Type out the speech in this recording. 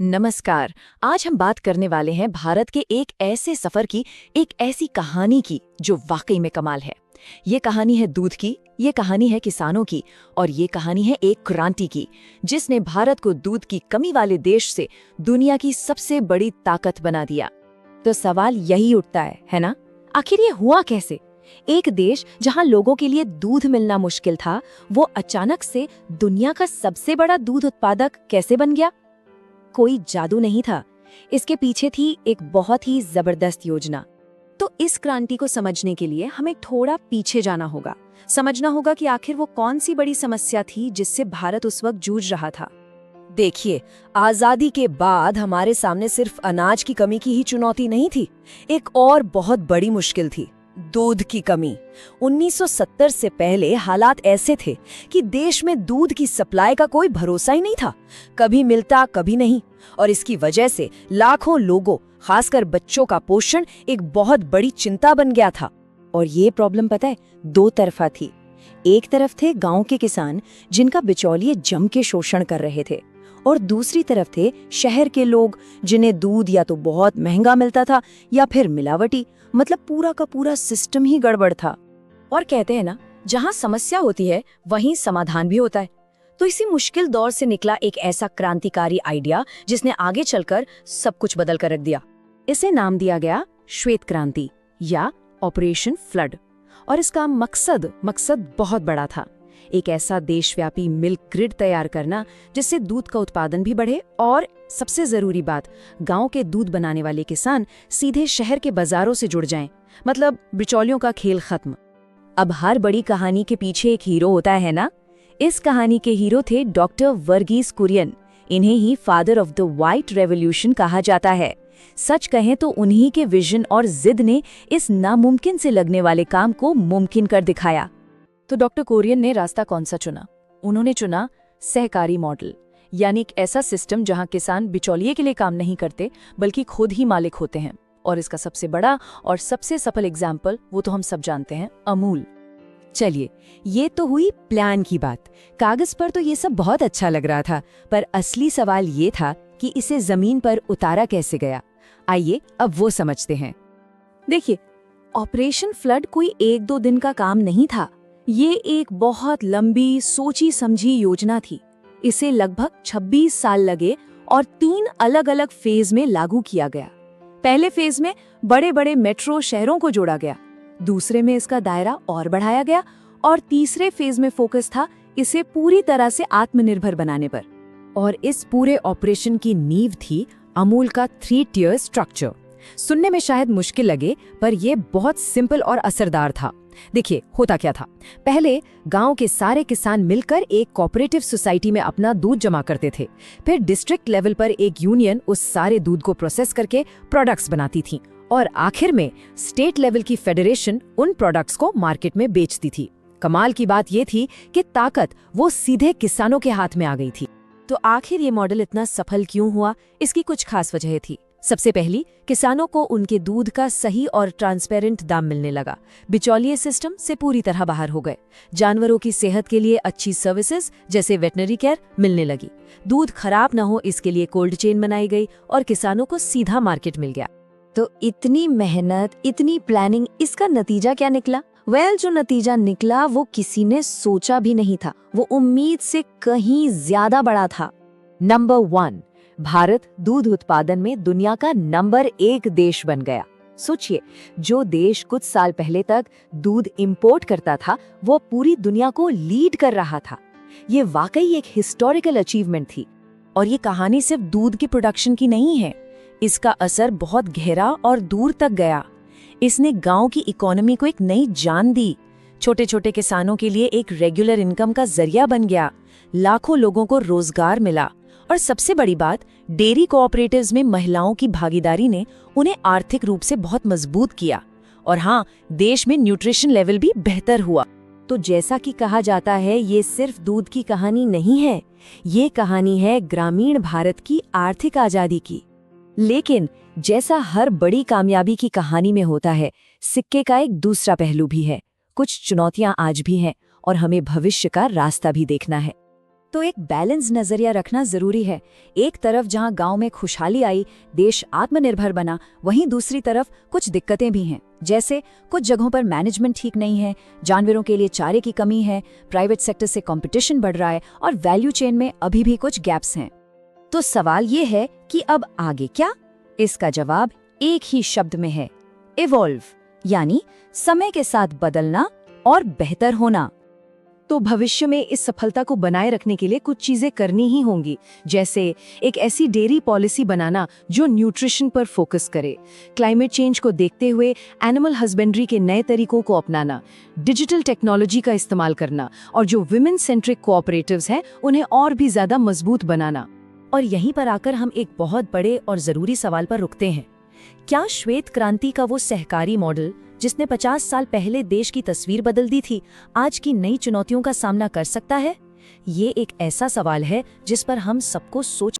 नमस्कार। आज हम बात करने वाले हैं भारत के एक ऐसे सफर की, एक ऐसी कहानी की जो वाकई में कमाल है। ये कहानी है दूध की, ये कहानी है किसानों की और ये कहानी है एक क्रांति की, जिसने भारत को दूध की कमी वाले देश से दुनिया की सबसे बड़ी ताकत बना दिया। तो सवाल यही उठता है ना? आखिर ये हुआ कैसे? एक देश जहां लोगों के लिए दूध मिलना मुश्किल था, वो अचानक से दुनिया का सबसे बड़ा दूध उत्पादक कैसे बन गया? कोई जादू नहीं था, इसके पीछे थी एक बहुत ही जबरदस्त योजना। तो इस क्रांति को समझने के लिए हमें थोड़ा पीछे जाना होगा, समझना होगा कि आखिर वो कौन सी बड़ी समस्या थी जिससे भारत उस वक्त जूझ रहा था। देखिए, आजादी के बाद हमारे सामने सिर्फ अनाज की कमी की ही चुनौती नहीं थी, एक और बहुत बड़ी मुश्किल थी, दूध की कमी। 1970 से पहले हालात ऐसे थे कि देश में दूध की सप्लाई का कोई भरोसा ही नहीं था, कभी मिलता कभी नहीं, और इसकी वजह से लाखों लोगों, खासकर बच्चों का पोषण एक बहुत बड़ी चिंता बन गया था। और ये प्रॉब्लम पता है, दो तरफा थी। एक तरफ थे गांव के किसान जिनका बिचौलिए जम के शोषण कर रहे थे, और दूसरी तरफ थे शहर के लोग जिन्हें दूध या तो बहुत महंगा मिलता था या फिर मिलावटी, मतलब पूरा का पूरा सिस्टम ही गड़बड़ था। और कहते हैं ना, जहां समस्या होती है वहीं समाधान भी होता है। तो इसी मुश्किल दौर से निकला एक ऐसा क्रांतिकारी आइडिया जिसने आगे चलकर सब कुछ बदल कर रख दिया। इसे नाम दिया गया श्वेत क्रांति या ऑपरेशन फ्लड। और इसका मकसद बहुत बड़ा था, एक ऐसा देशव्यापी मिल्क ग्रिड तैयार करना जिससे दूध का उत्पादन भी बढ़े, और सबसे जरूरी बात, गांव के दूध बनाने वाले किसान सीधे शहर के बाजारों से जुड़ जाएं, मतलब बिचौलियों का खेल खत्म। अब हर बड़ी कहानी के पीछे एक हीरो होता है ना? इस कहानी के हीरो थे डॉक्टर वर्गीस कुरियन। इन्हें ही father of the white revolution कहा जाता है। सच कहें तो उन्हीं के विजन और जिद ने इस नामुमकिन से लगने वाले काम को मुमकिन कर दिखाया। तो डॉक्टर कुरियन ने रास्ता कौन सा चुना? उन्होंने चुना सहकारी मॉडल, यानी एक ऐसा सिस्टम जहां किसान बिचौलिए के लिए काम नहीं करते बल्कि खुद ही मालिक होते हैं। और इसका सबसे बड़ा और सबसे सफल एग्जाम्पल वो तो हम सब जानते हैं, अमूल। चलिए, ये तो हुई प्लान की बात। कागज पर तो ये सब बहुत अच्छा लग रहा था, पर असली सवाल ये था कि इसे जमीन पर उतारा कैसे गया। आइए अब वो समझते हैं। देखिए, ऑपरेशन फ्लड कोई एक दो दिन का काम नहीं था, ये एक बहुत लंबी सोची समझी योजना थी। इसे लगभग 26 साल लगे और 3 अलग अलग फेज में लागू किया गया। पहले फेज में बड़े बड़े मेट्रो शहरों को जोड़ा गया, दूसरे में इसका दायरा और बढ़ाया गया, और तीसरे फेज में फोकस था इसे पूरी तरह से आत्मनिर्भर बनाने पर। और इस पूरे ऑपरेशन की नींव थी अमूल का 3 टियर स्ट्रक्चर। सुनने में शायद मुश्किल लगे, पर यह बहुत सिंपल और असरदार था। देखिए, होता क्या था, पहले गांव के सारे किसान मिलकर एक कोऑपरेटिव सोसाइटी में अपना दूध जमा करते थे। फिर डिस्ट्रिक्ट लेवल पर एक यूनियन उस सारे दूध को प्रोसेस करके प्रोडक्ट्स बनाती थी, और आखिर में स्टेट लेवल की फेडरेशन उन प्रोडक्ट्स को मार्केट में बेचती थी। कमाल की बात यह थी कि ताकत वो सीधे किसानों के हाथ में आ गई थी। तो आखिर ये मॉडल इतना सफल क्यों हुआ? इसकी कुछ खास वजह थी। सबसे पहली, किसानों को उनके दूध का सही और ट्रांसपेरेंट दाम मिलने लगा। बिचौलिए सिस्टम से पूरी तरह बाहर हो गए। जानवरों की सेहत के लिए अच्छी सर्विसेज जैसे वेटनरी केयर मिलने लगी। दूध खराब ना हो इसके लिए कोल्ड चेन बनाई गई और किसानों को सीधा मार्केट मिल गया। तो इतनी मेहनत, इतनी प्लानिंग, इसका नतीजा क्या निकला? जो नतीजा निकला वो किसी ने सोचा भी नहीं था। वो उम्मीद से कहीं ज्यादा बड़ा था। नंबर 1, भारत दूध उत्पादन में दुनिया का नंबर 1 देश बन गया। सोचिए, जो देश कुछ साल पहले तक दूध इंपोर्ट करता था, वो पूरी दुनिया को लीड कर रहा था। ये वाकई एक हिस्टोरिकल अचीवमेंट थी। और ये कहानी सिर्फ दूध की प्रोडक्शन की नहीं है, इसका असर बहुत गहरा और दूर तक गया। इसने गांव की इकोनॉमी को एक नई जान दी। छोटे छोटे किसानों के लिए एक रेगुलर इनकम का जरिया बन गया। लाखों लोगों को रोजगार मिला। और सबसे बड़ी बात, डेयरी कोऑपरेटिव्स में महिलाओं की भागीदारी ने उन्हें आर्थिक रूप से बहुत मजबूत किया। और हाँ, देश में न्यूट्रिशन लेवल भी बेहतर हुआ। तो जैसा कि कहा जाता है, ये सिर्फ दूध की कहानी नहीं है, ये कहानी है ग्रामीण भारत की आर्थिक आजादी की। लेकिन जैसा हर बड़ी कामयाबी की कहानी में होता है, सिक्के का एक दूसरा पहलू भी है। कुछ चुनौतियां आज भी हैं और हमें भविष्य का रास्ता भी देखना है। तो एक बैलेंस नजरिया रखना जरूरी है। एक तरफ जहां गांव में खुशहाली आई, देश आत्मनिर्भर बना, वहीं दूसरी तरफ कुछ दिक्कतें भी हैं। जैसे कुछ जगहों पर मैनेजमेंट ठीक नहीं है, जानवरों के लिए चारे की कमी है, प्राइवेट सेक्टर से कंपटीशन बढ़ रहा है और वैल्यू चेन में अभी भी कुछ गैप्स हैं। तो सवाल ये है कि अब आगे क्या? इसका जवाब एक ही शब्द में है, इवॉल्व, यानी समय के साथ बदलना और बेहतर होना। तो भविष्य में इस सफलता को बनाए रखने के लिए कुछ चीजें करनी ही होंगी, जैसे एक ऐसी डेयरी पॉलिसी बनाना जो न्यूट्रिशन पर फोकस करे, क्लाइमेट चेंज को देखते हुए एनिमल हस्बेंड्री के नए तरीकों को अपनाना, डिजिटल टेक्नोलॉजी का इस्तेमाल करना और जो विमेन सेंट्रिक कोऑपरेटिव्स हैं उन्हें और भी ज्यादा मजबूत बनाना। और यहीं पर आकर हम एक बहुत बड़े और जरूरी सवाल पर रुकते हैं। क्या श्वेत क्रांति का वो सहकारी मॉडल जिसने 50 साल पहले देश की तस्वीर बदल दी थी, आज की नई चुनौतियों का सामना कर सकता है? ये एक ऐसा सवाल है जिस पर हम सबको सोच